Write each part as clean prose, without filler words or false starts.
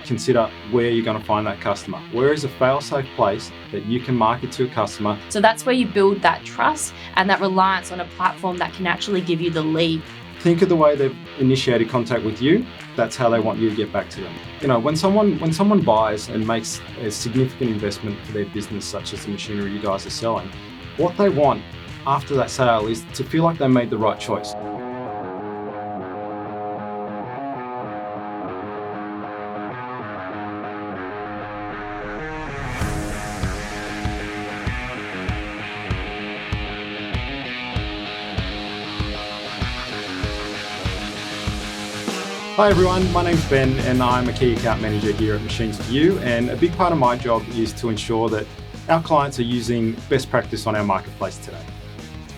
consider where you're going to find that customer. Where is a fail-safe place that you can market to a customer? So that's where you build that trust and that reliance on a platform that can actually give you the lead. Think of the way they've initiated contact with you. That's how they want you to get back to them. You know, when someone buys and makes a significant investment for their business, such as the machinery you guys are selling, what they want after that sale is to feel like they made the right choice. Hi everyone, my name's Ben and I'm a key account manager here at Machines For You, and a big part of my job is to ensure that our clients are using best practice on our marketplace today.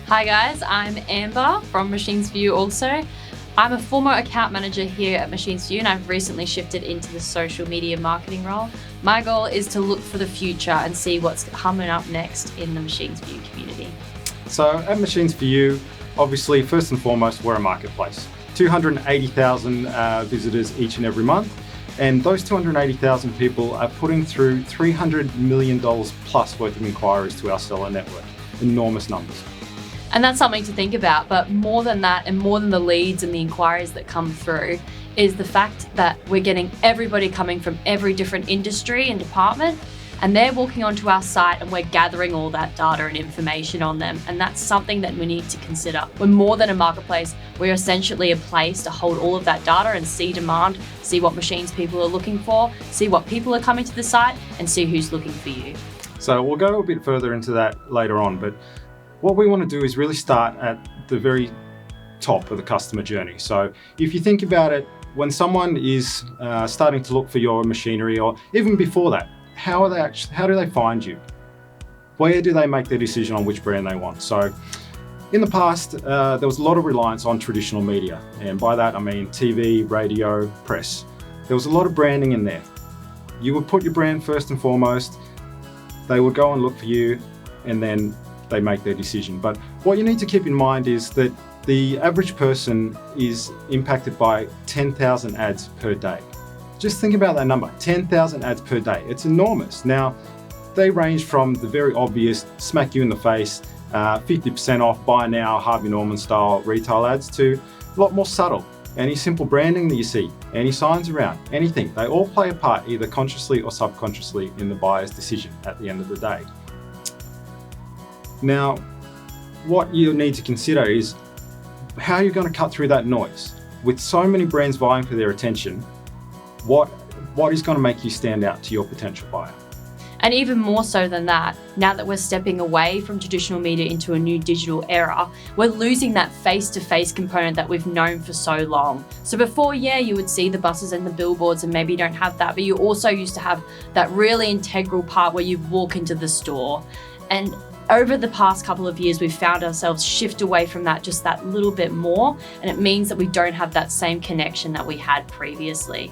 Hi guys, I'm Amber from Machines For You also. I'm a former account manager here at Machines For You and I've recently shifted into the social media marketing role. My goal is to look for the future and see what's coming up next in the Machines For You community. So at Machines For You, obviously first and foremost, we're a marketplace. 280,000 visitors each and every month, and those 280,000 people are putting through $300 million plus worth of inquiries to our seller network. Enormous numbers. And that's something to think about, but more than that and more than the leads and the inquiries that come through is the fact that we're getting everybody coming from every different industry and department, and they're walking onto our site and we're gathering all that data and information on them. And that's something that we need to consider. We're more than a marketplace. We're essentially a place to hold all of that data and see demand, see what machines people are looking for, see what people are coming to the site, and see who's looking for you. So we'll go a bit further into that later on, but what we want to do is really start at the very top of the customer journey. So if you think about it, when someone is starting to look for your machinery, or even before that, how do they find you? Where do they make their decision on which brand they want? So in the past, there was a lot of reliance on traditional media. And by that, I mean TV, radio, press. There was a lot of branding in there. You would put your brand first and foremost. They would go and look for you, and then they make their decision. But what you need to keep in mind is that the average person is impacted by 10,000 ads per day. Just think about that number, 10,000 ads per day. It's enormous. Now, they range from the very obvious, smack you in the face, 50% off, buy now, Harvey Norman style retail ads, to a lot more subtle. Any simple branding that you see, any signs around, anything, they all play a part either consciously or subconsciously in the buyer's decision at the end of the day. Now, what you need to consider is how you're going to cut through that noise. With so many brands vying for their attention, what is going to make you stand out to your potential buyer? And even more so than that, now that we're stepping away from traditional media into a new digital era, we're losing that face-to-face component that we've known for so long. So before, you would see the buses and the billboards and maybe you don't have that, but you also used to have that really integral part where you walk into the store. And over the past couple of years, we've found ourselves shift away from that just that little bit more, and it means that we don't have that same connection that we had previously.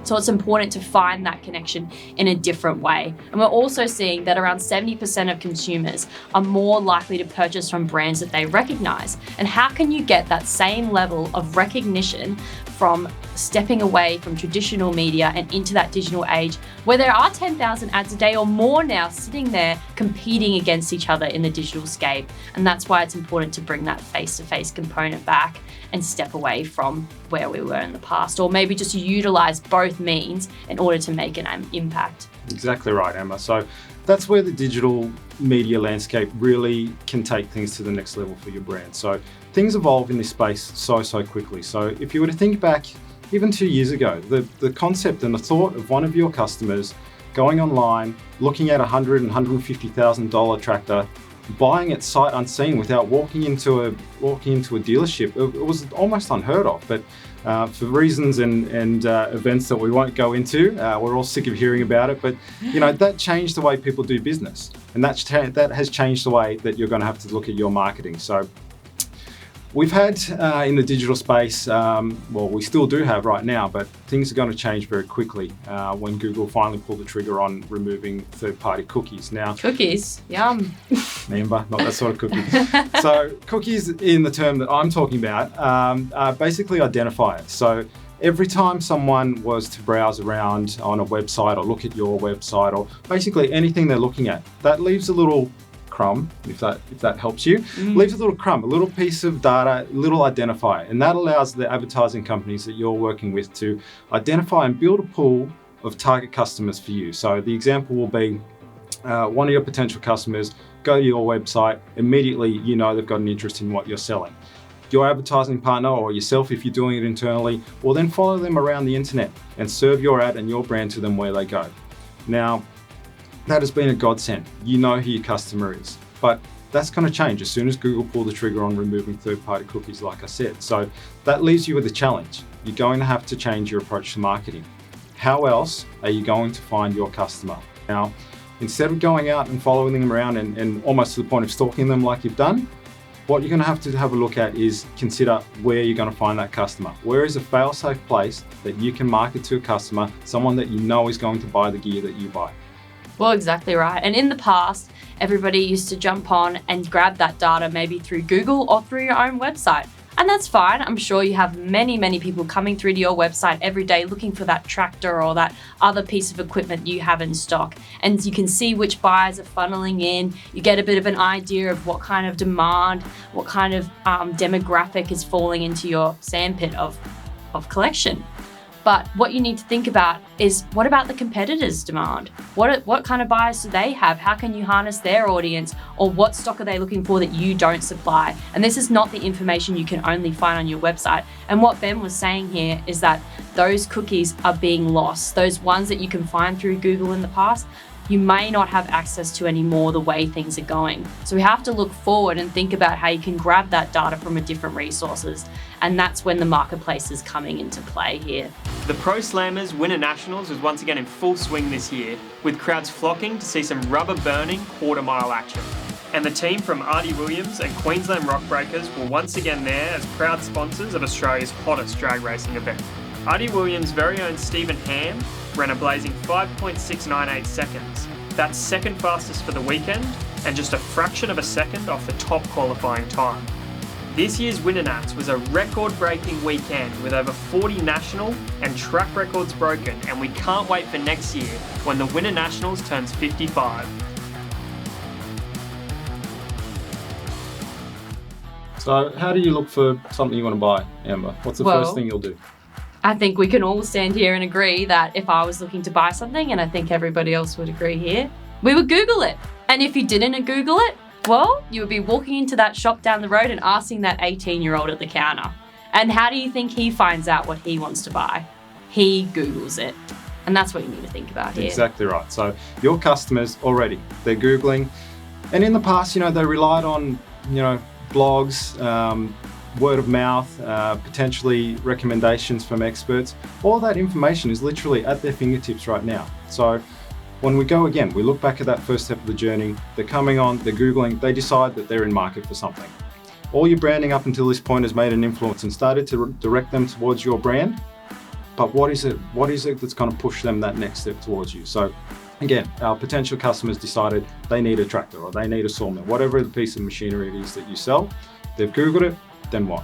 So it's important to find that connection in a different way. And we're also seeing that around 70% of consumers are more likely to purchase from brands that they recognize. And how can you get that same level of recognition from stepping away from traditional media and into that digital age where there are 10,000 ads a day or more now sitting there competing against each other in the digital scape? And that's why it's important to bring that face-to-face component back and step away from where we were in the past, or maybe just utilize both means in order to make an impact. Exactly right, Emma. So that's where the digital media landscape really can take things to the next level for your brand. So things evolve in this space so quickly. So if you were to think back even 2 years ago, the concept and the thought of one of your customers going online, looking at $100,000 and $150,000 tractor, buying it sight unseen without walking into a dealership, it was almost unheard of. But for reasons and events that we won't go into, we're all sick of hearing about it. But that changed the way people do business, and that has changed the way that you're going to have to look at your marketing. So we've had in the digital space, we still do have right now, but things are going to change very quickly when Google finally pulled the trigger on removing third-party cookies. Now, cookies, yum. Amber, not that sort of cookie. So cookies, in the term that I'm talking about, are basically identifiers. So Every time someone was to browse around on a website or look at your website or basically anything they're looking at, that leaves a little crumb, if that helps you, leaves a little crumb, a little piece of data, a little identifier. And that allows the advertising companies that you're working with to identify and build a pool of target customers for you. So the example will be one of your potential customers go to your website, immediately you know they've got an interest in what you're selling. Your advertising partner or yourself, if you're doing it internally, will then follow them around the internet and serve your ad and your brand to them where they go. Now, that has been a godsend. You know who your customer is, but that's going to change as soon as Google pull the trigger on removing third-party cookies, like I said. So that leaves you with a challenge. You're going to have to change your approach to marketing. How else are you going to find your customer? Now, instead of going out and following them around and almost to the point of stalking them like you've done, what you're going to have a look at is consider where you're going to find that customer. Where is a fail-safe place that you can market to a customer, someone that you know is going to buy the gear that you buy? Well, exactly right. And in the past, everybody used to jump on and grab that data maybe through Google or through your own website. And that's fine. I'm sure you have many people coming through to your website every day looking for that tractor or that other piece of equipment you have in stock. And you can see which buyers are funneling in. You get a bit of an idea of what kind of demand, what kind of demographic is falling into your sandpit of collection. But what you need to think about is, what about the competitors' demand? What kind of buyers do they have? How can you harness their audience? Or what stock are they looking for that you don't supply? And this is not the information you can only find on your website. And what Ben was saying here is that those cookies are being lost. Those ones that you can find through Google in the past, you may not have access to anymore the way things are going. So we have to look forward and think about how you can grab that data from a different resources. And that's when the marketplace is coming into play here. The Pro Slammers Winter Nationals was once again in full swing this year, with crowds flocking to see some rubber-burning quarter-mile action. And the team from Artie Williams and Queensland Rockbreakers were once again there as proud sponsors of Australia's hottest drag racing event. Artie Williams' very own Stephen Ham ran a blazing 5.698 seconds. That's second fastest for the weekend and just a fraction of a second off the top qualifying time. This year's Winter Nats was a record-breaking weekend with over 40 national and track records broken, and we can't wait for next year when the Winter Nationals turns 55. So how do you look for something you want to buy, Amber? What's the first thing you'll do? I think we can all stand here and agree that if I was looking to buy something, and I think everybody else would agree here, we would Google it. And if you didn't Google it, well, you would be walking into that shop down the road and asking that 18-year-old at the counter. And how do you think he finds out what he wants to buy? He Googles it. And that's what you need to think about here. Exactly right. So your customers already, they're Googling. And in the past, they relied on, blogs, word of mouth, potentially recommendations from experts. All that information is literally at their fingertips right now. So when we go again, we look back at that first step of the journey, they're coming on, they're Googling, they decide that they're in market for something. All your branding up until this point has made an influence and started to direct them towards your brand. But what is it that's going to push them that next step towards you? So again, our potential customers decided they need a tractor or they need a sawmill, whatever the piece of machinery it is that you sell. They've Googled it, then what?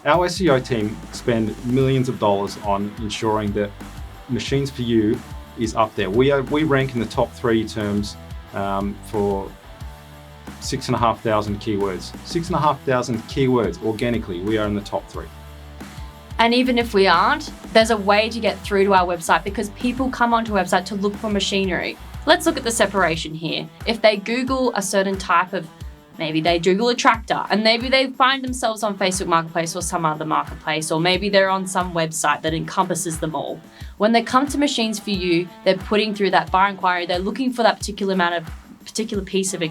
Our SEO team spend millions of dollars on ensuring that Machines for You is up there. We rank in the top 3 terms for 6,500 keywords. 6,500 keywords organically, we are in the top 3. And even if we aren't, there's a way to get through to our website because people come onto our website to look for machinery. Let's look at the separation here. If they Google a certain type of, maybe they Google a tractor and maybe they find themselves on Facebook Marketplace or some other marketplace, or maybe they're on some website that encompasses them all. When they come to Machines for You, they're putting through that buyer inquiry, they're looking for that particular piece of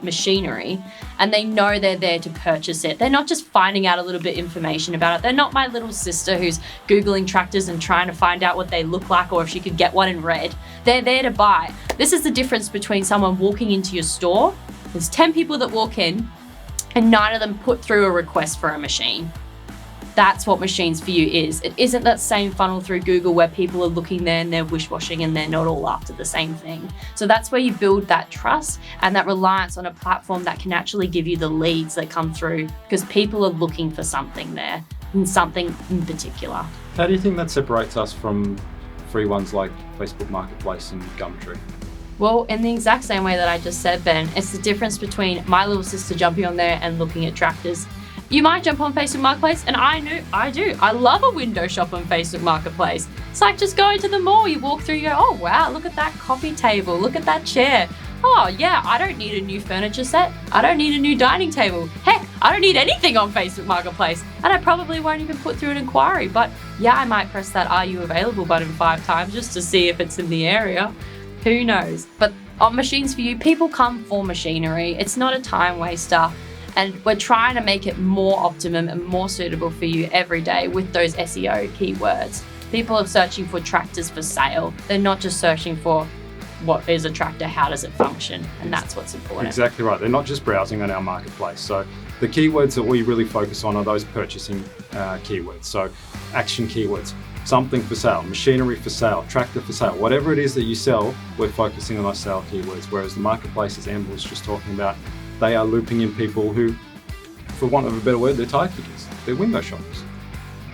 machinery, and they know they're there to purchase it. They're not just finding out a little bit information about it. They're not my little sister who's Googling tractors and trying to find out what they look like or if she could get one in red. They're there to buy. This is the difference between someone walking into your store. There's 10 people that walk in and 9 of them put through a request for a machine. That's what Machines for You is. It isn't that same funnel through Google where people are looking there and they're wish-washing and they're not all after the same thing. So that's where you build that trust and that reliance on a platform that can actually give you the leads that come through because people are looking for something there. in something in particular. How do you think that separates us from free ones like Facebook Marketplace and Gumtree? Well, in the exact same way that I just said, Ben, it's the difference between my little sister jumping on there and looking at tractors. You might jump on Facebook Marketplace, and I do. I love a window shop on Facebook Marketplace. It's like just going to the mall. You walk through, you go, oh wow, look at that coffee table, look at that chair. Oh yeah, I don't need a new furniture set. I don't need a new dining table. Heck, I don't need anything on Facebook Marketplace. And I probably won't even put through an inquiry. But yeah, I might press that Are You Available button 5 times just to see if it's in the area. Who knows? But on Machines For You, people come for machinery. It's not a time waster. And we're trying to make it more optimum and more suitable for you every day with those SEO keywords. People are searching for tractors for sale. They're not just searching for what is a tractor, how does it function? And that's what's important. Exactly right. They're not just browsing on our marketplace. So the keywords that we really focus on are those purchasing keywords. So action keywords, something for sale, machinery for sale, tractor for sale, whatever it is that you sell, we're focusing on those sale keywords. Whereas the marketplace, as Amber was just talking about, they are looping in people who, for want of a better word, they're tire kickers, they're window shoppers.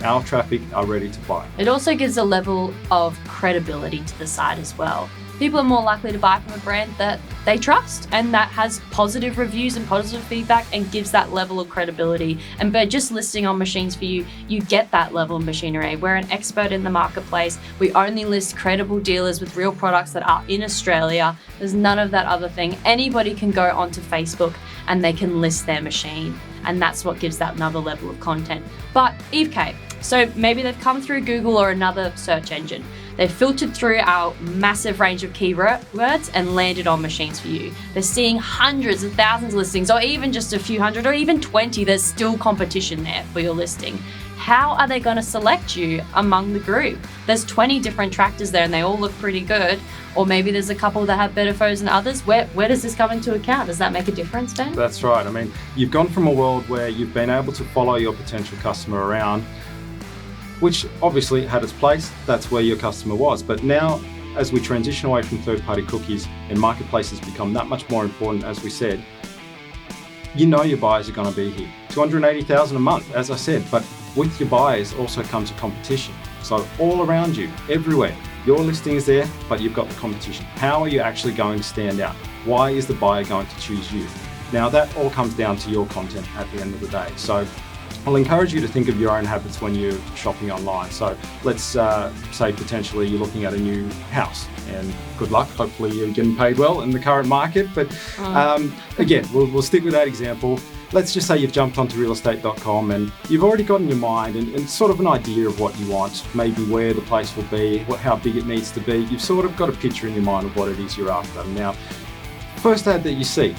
Our traffic are ready to buy. It also gives a level of credibility to the site as well. People are more likely to buy from a brand that they trust and that has positive reviews and positive feedback and gives that level of credibility. And by just listing on Machines For You, you get that level of machinery. We're an expert in the marketplace. We only list credible dealers with real products that are in Australia. There's none of that other thing. Anybody can go onto Facebook and they can list their machine. And that's what gives that another level of content. But Eve K, so maybe they've come through Google or another search engine. They've filtered through our massive range of keywords and landed on Machines For You. They're seeing hundreds of thousands of listings, or even just a few hundred, or even 20. There's still competition there for your listing. How are they going to select you among the group? There's 20 different tractors there and they all look pretty good. Or maybe there's a couple that have better photos than others. Where does this come into account? Does that make a difference, Ben? That's right. I mean, you've gone from a world where you've been able to follow your potential customer around, which obviously had its place. That's where your customer was. But now, as we transition away from third-party cookies and marketplaces become that much more important, as we said, you know your buyers are going to be here. 280,000 a month, as I said, but with your buyers also comes a competition. So all around you, everywhere, your listing is there, but you've got the competition. How are you actually going to stand out? Why is the buyer going to choose you? Now that all comes down to your content at the end of the day. So I'll encourage you to think of your own habits when you're shopping online. So let's say potentially you're looking at a new house, and good luck. Hopefully you're getting paid well in the current market. But again, we'll stick with that example. Let's just say you've jumped onto realestate.com and you've already got in your mind and sort of an idea of what you want, maybe where the place will be, how big it needs to be. You've sort of got a picture in your mind of what it is you're after. Now, first ad that you see,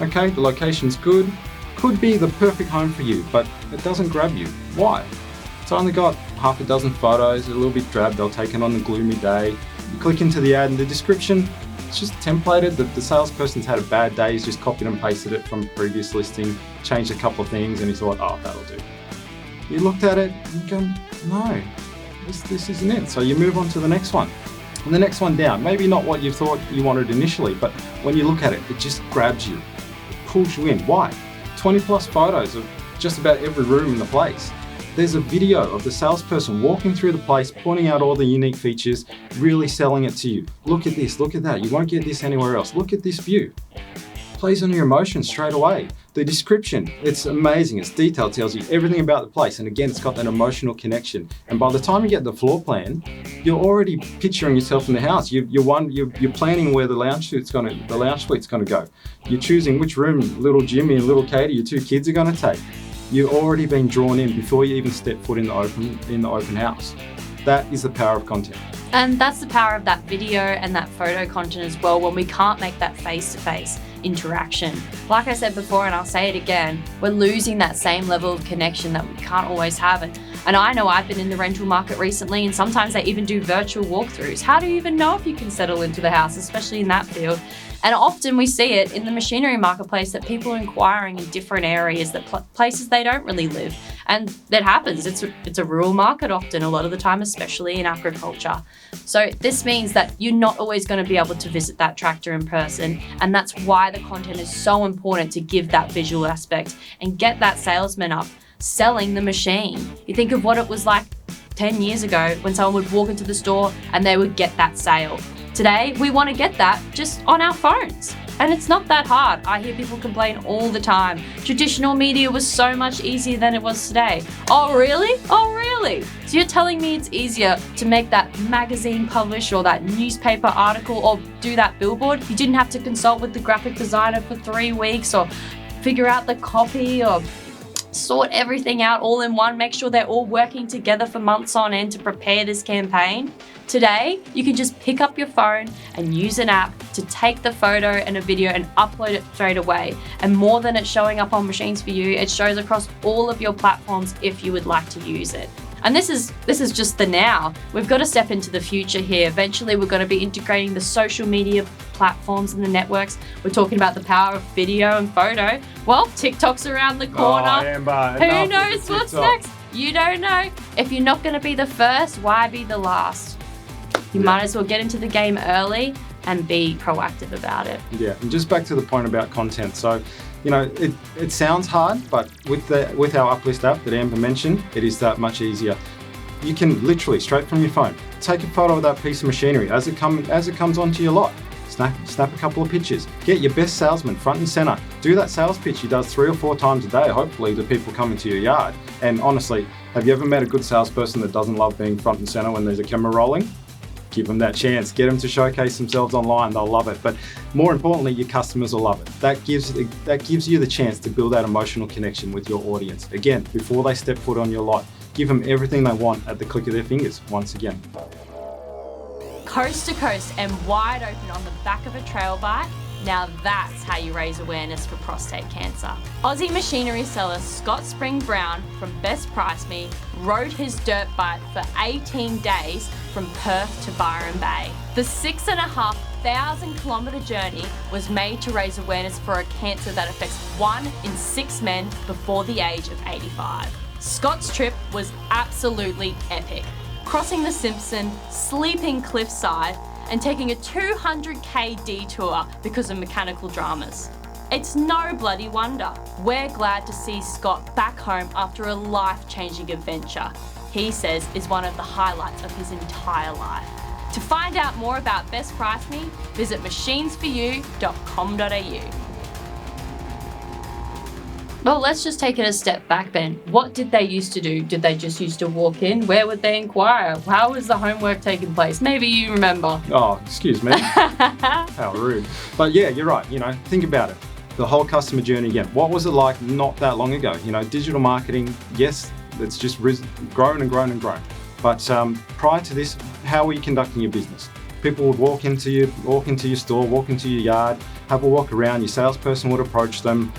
okay, the location's good, could be the perfect home for you, but it doesn't grab you. Why? It's only got half a dozen photos, a little bit drab, they'll take it on a gloomy day. You click into the ad and the description, it's just templated. The salesperson's had a bad day, he's just copied and pasted it from a previous listing, changed a couple of things and he thought, oh, that'll do. You looked at it and you go, no, this isn't it. So you move on to the next one. And the next one down, maybe not what you thought you wanted initially, but when you look at it, it just grabs you, it pulls you in. Why? 20 plus photos of just about every room in the place. There's a video of the salesperson walking through the place, pointing out all the unique features, really selling it to you. Look at this, look at that. You won't get this anywhere else. Look at this view. Plays on your emotions straight away. The description, it's amazing. It's detailed, tells you everything about the place. And again, it's got that emotional connection. And by the time you get the floor plan, you're already picturing yourself in the house. You're planning where the lounge suite's going to go. You're choosing which room little Jimmy and little Katie, your 2 kids, are going to take. You've already been drawn in before you even step foot in the open house. That is the power of content. And that's the power of that video and that photo content as well, when we can't make that face-to-face interaction. Like I said before, and I'll say it again, we're losing that same level of connection that we can't always have. And I know I've been in the rental market recently, and sometimes they even do virtual walkthroughs. How do you even know if you can settle into the house, especially in that field? And often we see it in the machinery marketplace that people are inquiring in different areas, that places they don't really live. And that happens. It's a rural market often, a lot of the time, especially in agriculture. So this means that you're not always going to be able to visit that tractor in person. And that's why the content is so important, to give that visual aspect and get that salesman up. selling the machine. You think of what it was like 10 years ago when someone would walk into the store and they would get that sale. Today, we want to get that just on our phones. And it's not that hard. I hear people complain all the time. Traditional media was so much easier than it was today. Oh, really? Oh, really? So you're telling me it's easier to make that magazine publish or that newspaper article or do that billboard? You didn't have to consult with the graphic designer for 3 weeks or figure out the copy or sort everything out all in one, make sure they're all working together for months on end to prepare this campaign. Today, you can just pick up your phone and use an app to take the photo and a video and upload it straight away. And more than it showing up on Machines for You, it shows across all of your platforms if you would like to use it. And this is just the now. We've got to step into the future here. Eventually, we're going to be integrating the social media platforms and the networks. We're talking about the power of video and photo. Well, TikTok's around the corner. Oh, Amber, who knows what's next? You don't know. If you're not going to be the first, why be the last? You might as well get into the game early and be proactive about it. Yeah, and just back to the point about content. So, you know, it sounds hard, but with our Uplist app that Amber mentioned, it is that much easier. You can literally, straight from your phone, take a photo of that piece of machinery as it comes onto your lot. Snap a couple of pictures. Get your best salesman front and center. Do that sales pitch he does 3 or 4 times a day, hopefully, to people coming to your yard. And honestly, have you ever met a good salesperson that doesn't love being front and center when there's a camera rolling? Give them that chance. Get them to showcase themselves online. They'll love it. But more importantly, your customers will love it. That gives you the chance to build that emotional connection with your audience. Again, before they step foot on your lot, give them everything they want at the click of their fingers once again. Coast to coast and wide open on the back of a trail bike. Now that's how you raise awareness for prostate cancer. Aussie machinery seller Scott Spring Brown from Best Price Me rode his dirt bike for 18 days from Perth to Byron Bay. The 6,500 kilometre journey was made to raise awareness for a cancer that affects 1 in 6 men before the age of 85. Scott's trip was absolutely epic. Crossing the Simpson, sleeping cliffside, and taking a 200k detour because of mechanical dramas. It's no bloody wonder. We're glad to see Scott back home after a life-changing adventure. He says is one of the highlights of his entire life. To find out more about Best Price Me, visit machinesforyou.com.au. Well, let's just take it a step back, Ben. What did they used to do? Did they just used to walk in? Where would they inquire? How was the homework taking place? Maybe you remember. Oh, excuse me. How rude. But yeah, you're right. You know, think about it. The whole customer journey again. What was it like not that long ago? You know, digital marketing, yes, it's just grown and grown and grown. But prior to this, how were you conducting your business? People would walk into your store, walk into your yard, have a walk around. Your salesperson would approach them,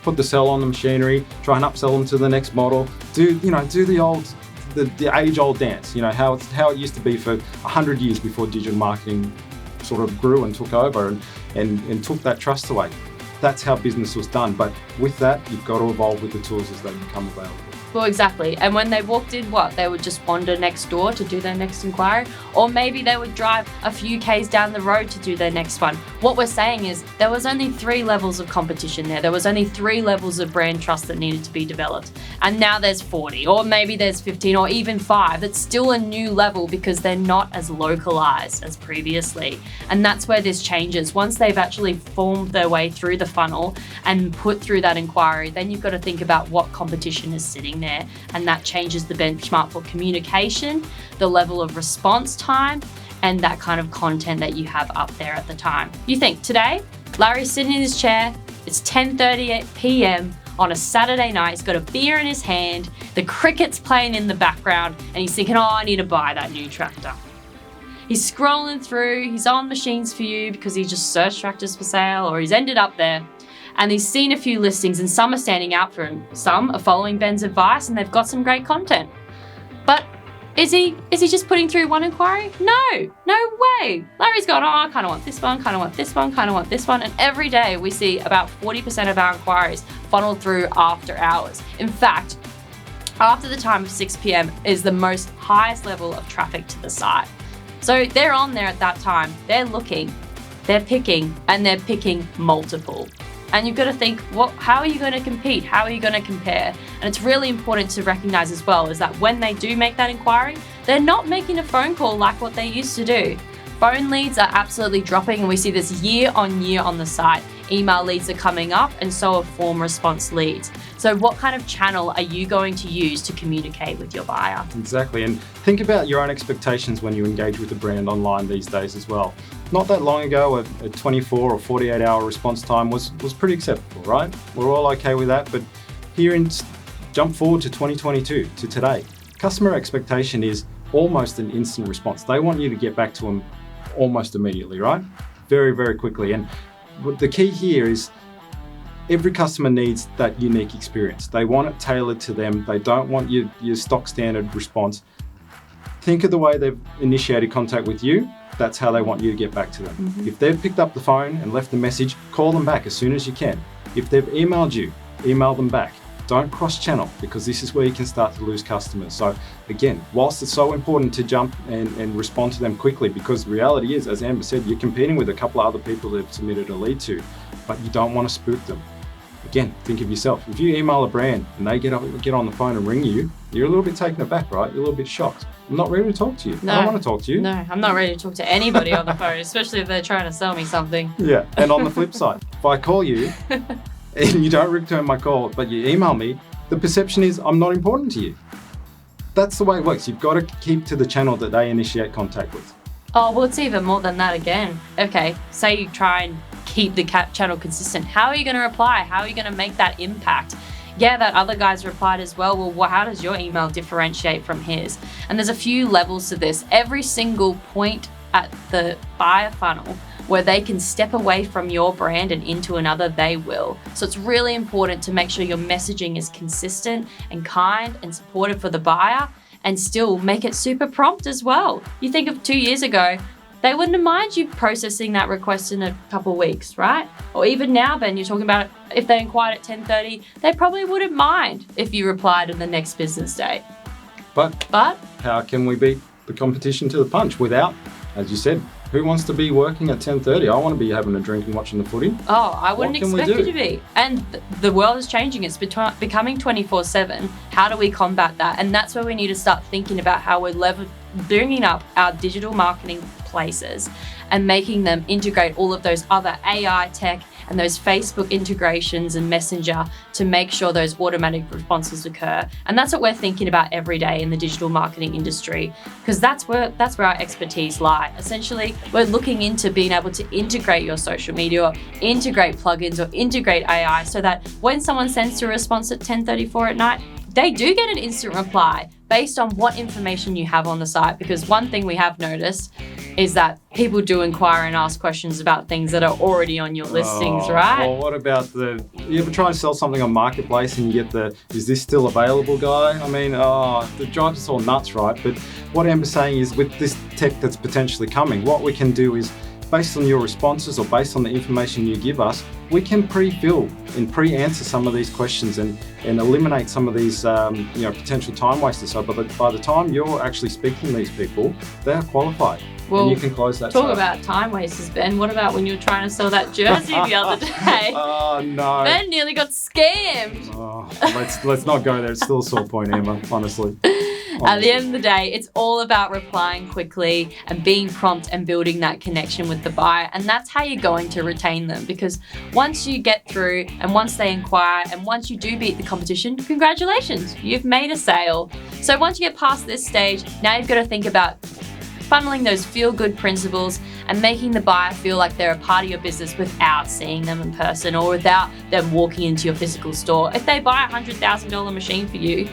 put the sell on the machinery, try and upsell them to the next model, do the age-old dance, you know, how it used to be for 100 years before digital marketing sort of grew and took over and took that trust away. That's how business was done. But with that, you've got to evolve with the tools as they become available. Well, exactly. And when they walked in, they would just wander next door to do their next inquiry, or maybe they would drive a few Ks down the road to do their next one. What we're saying is there was only 3 levels of competition there. There was only 3 levels of brand trust that needed to be developed. And now there's 40, or maybe there's 15, or even 5. It's still a new level because they're not as localized as previously. And that's where this changes. Once they've actually formed their way through the funnel and put through that inquiry, then you've got to think about what competition is sitting there, and that changes the benchmark for communication, the level of response time, and that kind of content that you have up there at the time. You think today, Larry's sitting in his chair, it's 10:30 p.m. on a Saturday night, he's got a beer in his hand, the cricket's playing in the background, and he's thinking, oh, I need to buy that new tractor. He's scrolling through, he's on Machines for You because he just searched tractors for sale, or he's ended up there. And he's seen a few listings and some are standing out for him. Some are following Ben's advice and they've got some great content. But is he just putting through one inquiry? No way. Larry's gone, oh, I kind of want this one, kind of want this one, kind of want this one. And every day we see about 40% of our inquiries funneled through after hours. In fact, after the time of 6 p.m. is the most highest level of traffic to the site. So they're on there at that time, they're looking, they're picking, and they're picking multiple. And you've got to think, how are you going to compete? How are you going to compare? And it's really important to recognize as well is that when they do make that inquiry, they're not making a phone call like what they used to do. Phone leads are absolutely dropping, and we see this year on year on the site. Email leads are coming up, and so are form response leads. So what kind of channel are you going to use to communicate with your buyer? Exactly, and think about your own expectations when you engage with a brand online these days as well. Not that long ago, a 24 or 48 hour response time was pretty acceptable, right? We're all okay with that, but jump forward to 2022, to today. Customer expectation is almost an instant response. They want you to get back to them almost immediately, right? Very, very quickly. And the key here is every customer needs that unique experience. They want it tailored to them. They don't want your stock standard response. Think of the way they've initiated contact with you. That's how they want you to get back to them. Mm-hmm. If they've picked up the phone and left a message, call them back as soon as you can. If they've emailed you, email them back. Don't cross-channel, because this is where you can start to lose customers. So again, whilst it's so important to jump and respond to them quickly, because the reality is, as Amber said, you're competing with a couple of other people they've submitted a lead to, but you don't want to spook them. Again, think of yourself. If you email a brand and they get on the phone and ring you, you're a little bit taken aback, right? You're a little bit shocked. I'm not ready to talk to you. No, I don't want to talk to you. No, I'm not ready to talk to anybody on the phone, especially if they're trying to sell me something. Yeah, and on the flip side, if I call you and you don't return my call, but you email me, the perception is I'm not important to you. That's the way it works. You've got to keep to the channel that they initiate contact with. Oh, well, it's even more than that again. Okay, say you try and keep the channel consistent. How are you going to reply? How are you going to make that impact? Yeah, that other guy's replied as well. Well, how does your email differentiate from his? And there's a few levels to this. Every single point at the buyer funnel where they can step away from your brand and into another, they will. So it's really important to make sure your messaging is consistent and kind and supportive for the buyer, and still make it super prompt as well. You think of 2 years ago, they wouldn't have minded you processing that request in a couple of weeks, right? Or even now, Ben, you're talking about if they inquired at 10:30, they probably wouldn't mind if you replied on the next business day. But how can we beat the competition to the punch without, as you said, who wants to be working at 10:30? I want to be having a drink and watching the footy. Oh, I wouldn't expect you to be. And the world is changing. It's becoming 24/7. How do we combat that? And that's where we need to start thinking about how we're bringing up our digital marketing places and making them integrate all of those other AI tech and those Facebook integrations and Messenger to make sure those automatic responses occur. And that's what we're thinking about every day in the digital marketing industry, because that's where our expertise lie. Essentially, we're looking into being able to integrate your social media, or integrate plugins, or integrate AI, so that when someone sends a response at 10:34 at night, they do get an instant reply based on what information you have on the site. Because one thing we have noticed is that people do inquire and ask questions about things that are already on your listings, right? Well, what about you ever try and sell something on Marketplace and you get is this still available guy? I mean, it drives us all nuts, right? But what Amber's saying is, with this tech that's potentially coming, what we can do is, based on your responses or based on the information you give us, we can pre-fill and pre-answer some of these questions and eliminate some of these potential time wasters. So by the time you're actually speaking to these people, they are qualified. Well, and you can close that talk sale. About time wasters, Ben. What about when you were trying to sell that jersey the other day? Oh, no. Ben nearly got scammed. Oh, let's not go there. It's still a sore point, Emma, honestly. At the end of the day, it's all about replying quickly and being prompt and building that connection with the buyer. And that's how you're going to retain them, because once you get through and once they inquire and once you do beat the competition, congratulations, you've made a sale. So once you get past this stage, now you've got to think about funneling those feel-good principles and making the buyer feel like they're a part of your business without seeing them in person or without them walking into your physical store. If they buy a $100,000 machine for you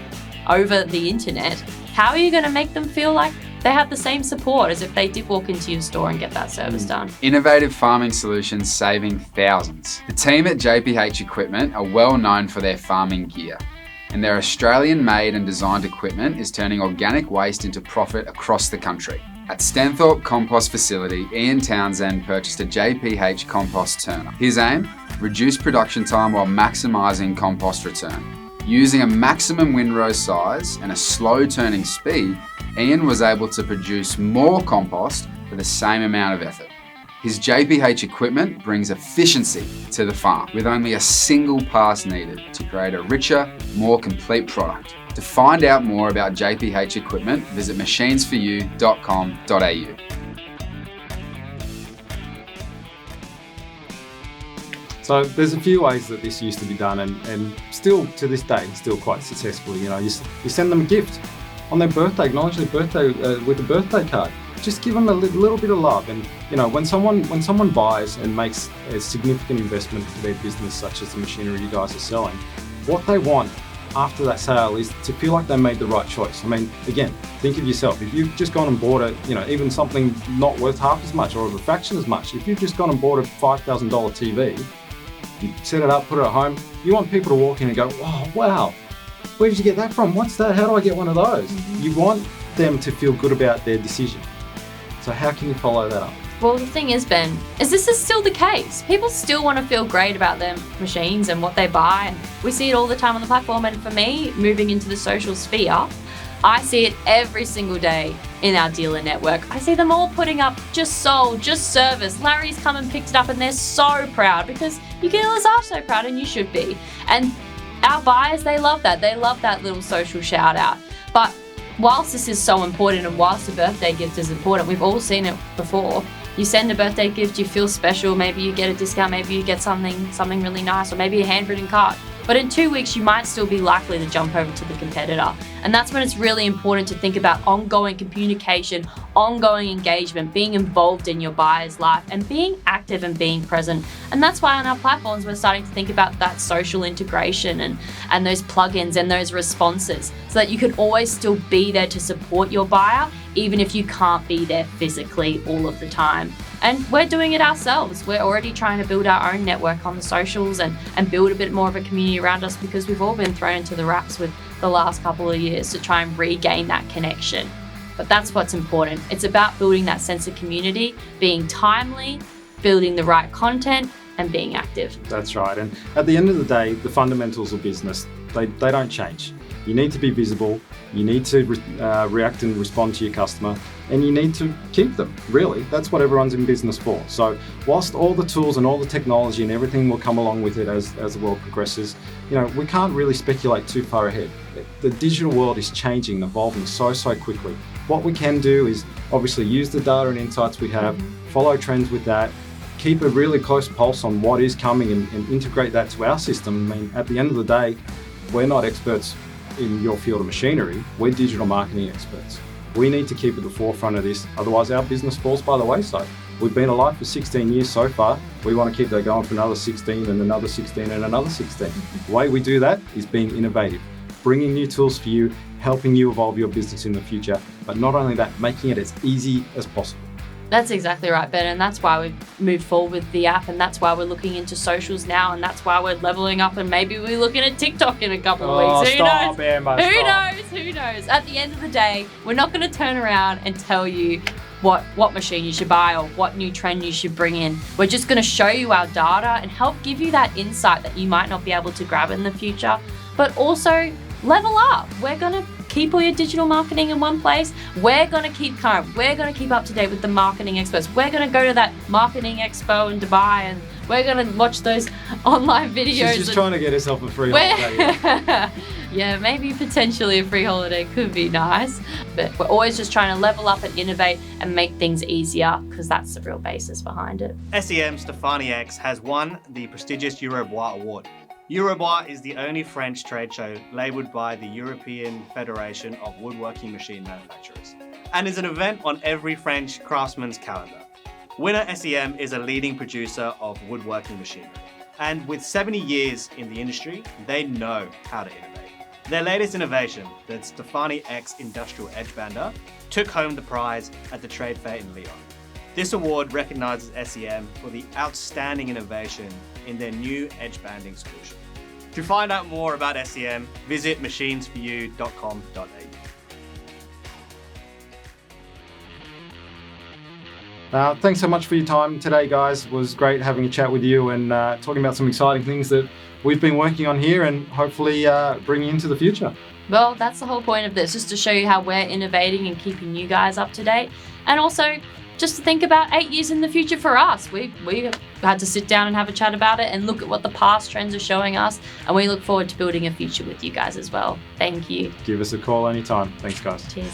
over the internet, how are you going to make them feel like they have the same support as if they did walk into your store and get that service done? Innovative farming solutions saving thousands. The team at JPH Equipment are well known for their farming gear, and their Australian-made and designed equipment is turning organic waste into profit across the country. At Stanthorpe Compost Facility, Ian Townsend purchased a JPH compost turner. His aim? Reduce production time while maximising compost return. Using a maximum windrow size and a slow turning speed, Ian was able to produce more compost for the same amount of effort. His JPH equipment brings efficiency to the farm with only a single pass needed to create a richer, more complete product. To find out more about JPH equipment, visit machinesforyou.com.au. So there's a few ways that this used to be done, and still to this day, still quite successfully. You know, you send them a gift on their birthday, acknowledge their birthday with a birthday card. Just give them a little bit of love. And you know, when someone buys and makes a significant investment into their business, such as the machinery you guys are selling, what they want after that sale is to feel like they made the right choice. I mean, again, think of yourself. If you've just gone and bought a, you know, even something not worth half as much or a fraction as much, if you've just gone and bought a $5,000 TV, you set it up, put it at home, you want people to walk in and go, oh, wow, where did you get that from? What's that? How do I get one of those? Mm-hmm. You want them to feel good about their decision. So how can you follow that up? Well, the thing is, Ben, is this is still the case. People still want to feel great about their machines and what they buy. And we see it all the time on the platform. And for me, moving into the social sphere, I see it every single day in our dealer network. I see them all putting up just sold, just service. Larry's come and picked it up and they're so proud because you dealers are so proud and you should be. And our buyers, they love that. They love that little social shout out. But whilst this is so important and whilst a birthday gift is important, we've all seen it before. You send a birthday gift, you feel special, maybe you get a discount, maybe you get something really nice, or maybe a handwritten card. But in 2 weeks, you might still be likely to jump over to the competitor. And that's when it's really important to think about ongoing communication, ongoing engagement, being involved in your buyer's life and being active and being present. And that's why on our platforms, we're starting to think about that social integration and those plugins and those responses so that you can always still be there to support your buyer, even if you can't be there physically all of the time. And we're doing it ourselves. We're already trying to build our own network on the socials and build a bit more of a community around us because we've all been thrown into the wraps with the last couple of years to try and regain that connection. But that's what's important. It's about building that sense of community, being timely, building the right content, and being active. That's right. And at the end of the day, the fundamentals of business, they don't change. You need to be visible, you need to react and respond to your customer, and you need to keep them, really. That's what everyone's in business for. So whilst all the tools and all the technology and everything will come along with it as the world progresses, you know, we can't really speculate too far ahead. The digital world is changing, evolving so quickly. What we can do is obviously use the data and insights we have, follow trends with that, keep a really close pulse on what is coming and integrate that to our system. I mean, at the end of the day, we're not experts in your field of machinery, we're digital marketing experts. We need to keep at the forefront of this, otherwise our business falls by the wayside. We've been alive for 16 years so far. We want to keep that going for another 16 and another 16 and another 16. The way we do that is being innovative, bringing new tools for you, helping you evolve your business in the future, but not only that, making it as easy as possible. That's exactly right, Ben, and that's why we've moved forward with the app, and that's why we're looking into socials now, and that's why we're leveling up, and maybe we're looking at TikTok in a couple of weeks. Who knows? Emma, Who knows? At the end of the day, we're not going to turn around and tell you what machine you should buy or what new trend you should bring in. We're just going to show you our data and help give you that insight that you might not be able to grab in the future, but also level up. We're going to keep all your digital marketing in one place. We're going to keep current. We're going to keep up to date with the marketing experts. We're going to go to that marketing expo in Dubai and we're going to watch those online videos. She's just trying to get herself a free holiday. Yeah, maybe potentially a free holiday could be nice. But we're always just trying to level up and innovate and make things easier because that's the real basis behind it. SEM Stefani X has won the prestigious Eurobois Award. Eurobois is the only French trade show labelled by the European Federation of Woodworking Machine Manufacturers and is an event on every French craftsman's calendar. Winner SEM is a leading producer of woodworking machinery, and with 70 years in the industry, they know how to innovate. Their latest innovation, the Stefani X Industrial Edge Bander, took home the prize at the trade fair in Lyon. This award recognises SEM for the outstanding innovation in their new edge banding solution. To find out more about SEM, visit machinesforyou.com.au. Thanks so much for your time today, guys. It was great having a chat with you and talking about some exciting things that we've been working on here and hopefully bringing into the future. Well, that's the whole point of this, just to show you how we're innovating and keeping you guys up to date. And also, just to think about 8 years in the future for us. We had to sit down and have a chat about it and look at what the past trends are showing us, and we look forward to building a future with you guys as well. Thank you. Give us a call anytime. Thanks, guys. Cheers.